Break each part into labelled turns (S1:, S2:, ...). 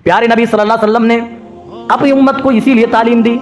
S1: प्यारे नबी सल्लल्लाहु अलैहि वसल्लम ने अपनी उम्मत को इसीलिए तालीम दी।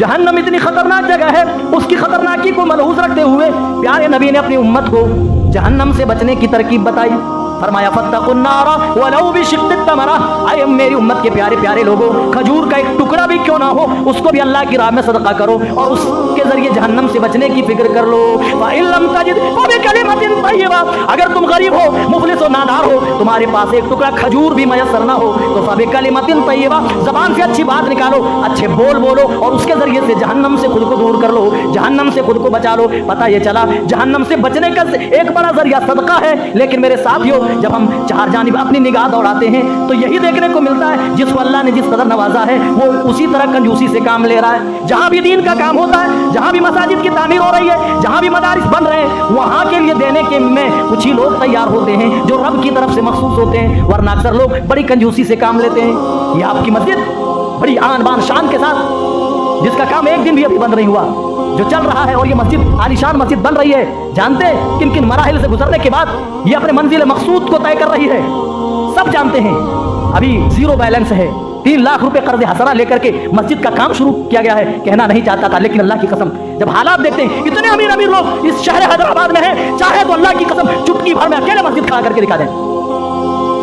S1: जहन्नम इतनी खतरनाक जगह है, उसकी खतरनाकी को मलहूज रखते हुए प्यारे नबी ने अपनी उम्मत को जहन्नम से बचने की तरकीब बताई। फरमाया फत्तकुन्नारा वलौ बिशिक्कि तमरा, अरे मेरी उम्मत के प्यारे प्यारे लोगों, खजूर का एक टुकड़ा भी क्यों ना हो उसको भी अल्लाह की राह में सदका करो और उसके जरिए जहन्नम से बचने की फिक्र कर लो। फ़इन लम तजिद फ़बिकलिमतिन तय्यबा, अगर तुम गरीब हो, मुफलिस हो, नादार हो, तुम्हारे पास एक टुकड़ा खजूर भी मयसर ना हो तो फ़बिकलिमतिन तय्यबा, जबान से अच्छी बात निकालो, अच्छे बोल बोलो और उसके जरिए से जहन्नम से खुद को दूर कर लो, जहन्नम से खुद को बचा लो। पता ये चला जहन्नम से बचने का एक बड़ा जरिया सदका है। लेकिन मेरे साथियों, जब हम चार जानिब अपनी निगाह दौड़ाते हैं तो यही देखने को मिलता है जिसको अल्लाह ने जिस कदर नवाजा है वो उसी तरह कंजूसी से काम ले रहा है। जहां भी दीन का काम होता है, जहां भी मसाजिद की तामीर हो रही है, जहां भी मदारिस बन रहे हैं, वहां के लिए देने के में कुछ ही लोग तैयार होते हैं जो रब की तरफ से मखसूस होते हैं, वरना अक्सर लोग बड़ी कंजूसी से काम लेते हैं। यह आपकी मस्जिद बड़ी आन बान शान के साथ, जिसका काम एक दिन भी अभी बंद नहीं हुआ, जो चल रहा है, और ये मस्जिद आलीशान मस्जिद बन रही है, जानते हैं किन किन मराहिल से गुजरने के बाद ये अपने मंजिल मकसूद को तय कर रही है, सब जानते हैं। अभी जीरो बैलेंस है, 3 लाख रुपए कर्ज हसना लेकर के मस्जिद का काम शुरू किया गया है। कहना नहीं चाहता था, लेकिन अल्लाह की कसम जब हालात देखते हैं, इतने अमीर अमीर लोग इस शहर हैदराबाद में हैं, चाहे तो अल्लाह की कसम चुटकी भर में अकेले मस्जिद खड़ा करके दिखा दें।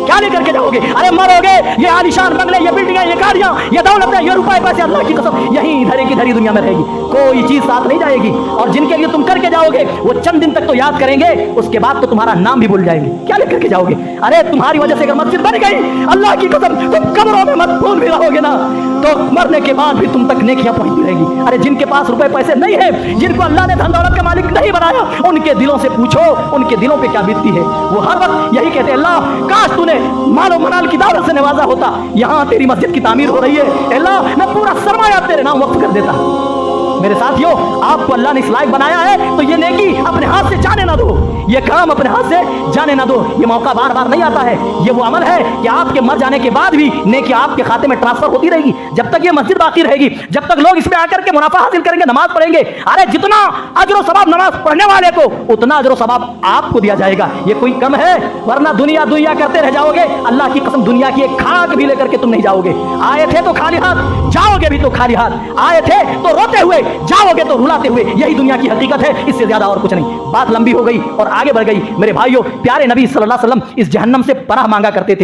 S1: क्या लेकर के जाओगे? अरे मरोगे, ये आलीशान बंगले, ये बिल्डिंगें, ये गाड़ियां, ये दौलतें, ये रुपए पैसे, अल्लाह की कसम यही इधर की धरी दुनिया में रहेगी, कोई चीज साथ नहीं जाएगी। और जिनके लिए तुम करके जाओगे वो चंद दिन तक तो याद करेंगे, उसके बाद तो तुम्हारा नाम भी भूल जाएंगे। क्या लेकर के जाओगे? अरे तुम्हारी वजह से अगर मस्जिद बन गई, अल्लाह की कसम तुम कब्रों में मदफून भी रहोगे ना, तो मरने के बाद भी तुम तक नेकियां पहुंचती रहेगी। अरे जिनके पास रुपए पैसे नहीं है, जिनको अल्लाह ने धन दौलत का मालिक नहीं बनाया, उनके दिलों से पूछो उनके दिलों पे क्या बीतती है। वो हर वक्त यही कहते हैं, अल्लाह काश तूने मालो मनाल की दौलत से नवाजा होता, यहाँ तेरी मस्जिद की तामीर हो रही है, अल्लाह मैं पूरा सरमाया तेरे नाम वक्फ कर देता। मेरे साथियों, आपको अल्लाह ने इस लायक बनाया है तो ये नेकी अपने हाथ से जाने ना दो, ये काम अपने हाथ से जाने ना दो। ये मौका बार बार नहीं आता है, ये वो अमल है कि आपके मर जाने के बाद भी नेकी आपके खाते में ट्रांसफर होती रहेगी। जब तक ये मस्जिद बाकी रहेगी, जब तक लोग इसमें आकर के मुनाफा हासिल करेंगे, नमाज पढ़ेंगे, अरे जितना अजर सवाब नमाज पढ़ने वाले को उतना अजर सवाब आपको दिया जाएगा। ये कोई कम है? वरना दुनिया दुनिया करते रह जाओगे। अल्लाह की कसम दुनिया की एक खाक भी लेकर के तुम नहीं जाओगे। आए थे तो खाली हाथ, जाओगे भी तो खाली हाथ। आए थे तो रोते हुए, जाओगे तो रुलाते हुए। यही दुनिया की हकीकत है, इससे ज्यादा और कुछ नहीं। बात लंबी हो गई और आगे बढ़ गई। मेरे भाइयों, प्यारे नबी सल्लल्लाहु अलैहि वसल्लम इस जहन्नम से पनाह मांगा करते थे।